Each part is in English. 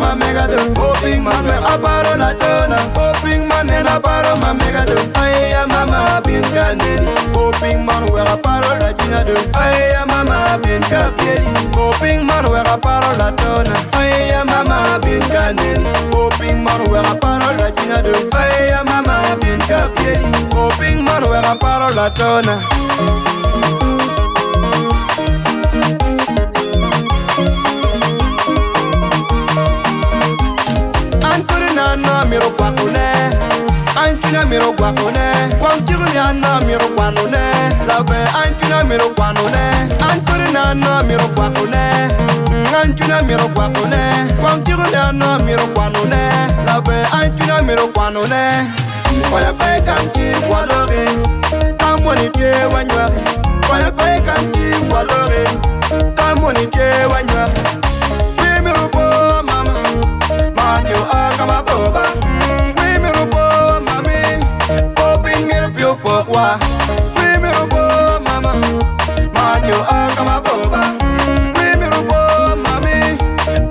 ma mega do. Hoping man we aparo la dona. Hoping man en aparo ma mega do. Ay ya mama bin kaneli. Hoping man we aparo la jina do. Ay ya mama bin kapieli. Hoping man we aparo la dona. Ay ya mama bin kaneli. Hoping man we aparo la jina do. Ay ya mama bin kapieli. Hoping man we aparo la dona. Na miro kwakune antina miro kwakune kwangchiri na miro kwanune labe antina miro kwanune antina na miro kwakune antina miro kwakune kwangchiri na miro kwanune labe antina miro kwanune kwaya kwe kanchi kwalore kamoni tie wanywari kwaya kwe kanchi kwalore kamoni tie wanywari miro po mama manyo akama boba we miro po mami hoping miro pio po wa we miro po mama manyo akama boba we miro po mami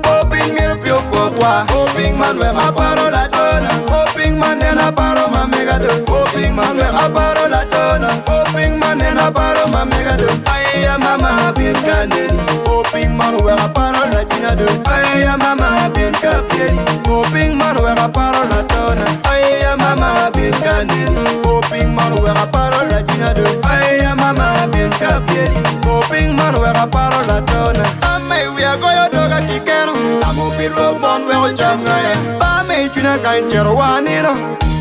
hoping miro pio po wa hoping man we aparo la dona hoping man en aparo ma mega do hoping man we aparo la dona hoping man en aparo ma mega do ay ya mama bin kaneli hoping man we aparo la jina do ay ya mama bin kapieli hoping man we aparo la dona ay ya mama bin kaneli hoping man we aparo la jina do ay ya mama bin kapieli hoping man we aparo la dona amay we agoyo doga kikeno amo piro bon we ochangaya ba me tuna kanchero wanino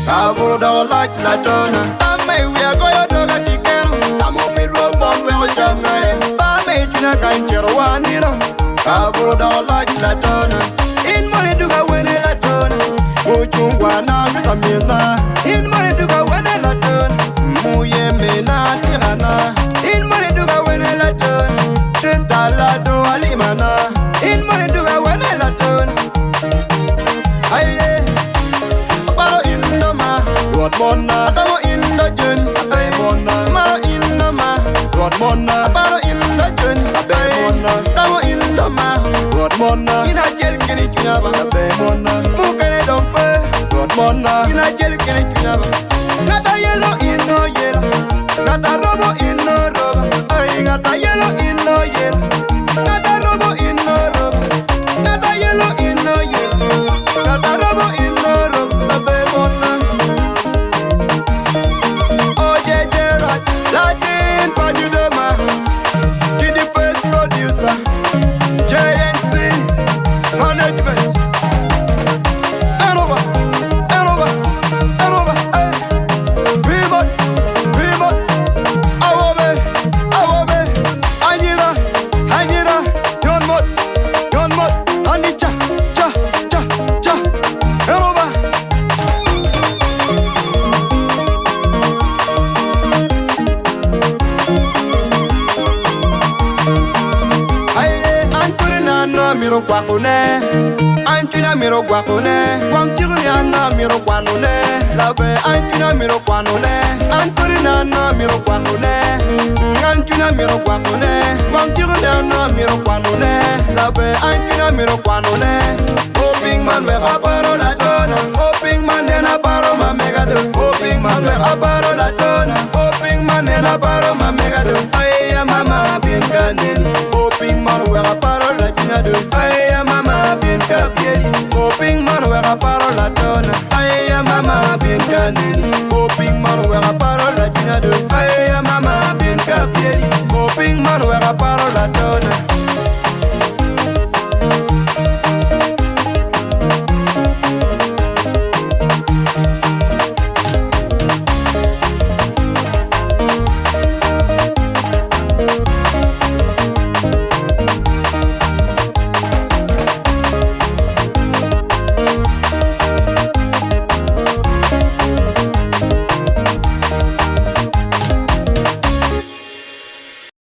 kavuro do la dona amay we agoyo doga kikeno amo piro bon we ochangaya ba me tuna kanchero wanino kavuro do la dona in money duga wene la dona muchungwa na vitamina in money duga wene la dona muye mena tirana in money duga wene la dona chetala do alimana in money duga wene la dona aye aparo indoma rod mona atamo inda jeni abe mona maro indoma rod mona aparo inda jeni abe mona tamo indoma rod mona ina jel kini chunaba abe mona mukene dompe rod mona ina jel kini chunaba gata yelo ino yela gata robo ino roba ay gata yelo ino yela gata robo ino roba gata yelo ino yela gata robo ino roba abe mona Oj Gerald Latin Padudoma Get the first producer JNC Management Enova hey Pivot Awobe Anyira John Mott Anicha Cha Enova miro kwakune antina miro kwakune kwangchiri na miro kwanune labe antina miro kwanune anturina na miro kwakune antina miro kwakune kwangchiri na miro kwanune labe antina miro kwanune hoping man we aparo la dona hoping man en aparo ma mega do hoping man we aparo la dona hoping man en aparo ma mega do ay ya mama bin kaneli hoping man we aparo la jina do ay ya mama bin kapieli hoping man we aparo la dona ay ya mama bin kaneli hoping man we aparo la jina do ay ya mama bin kapieli hoping man we aparo la dona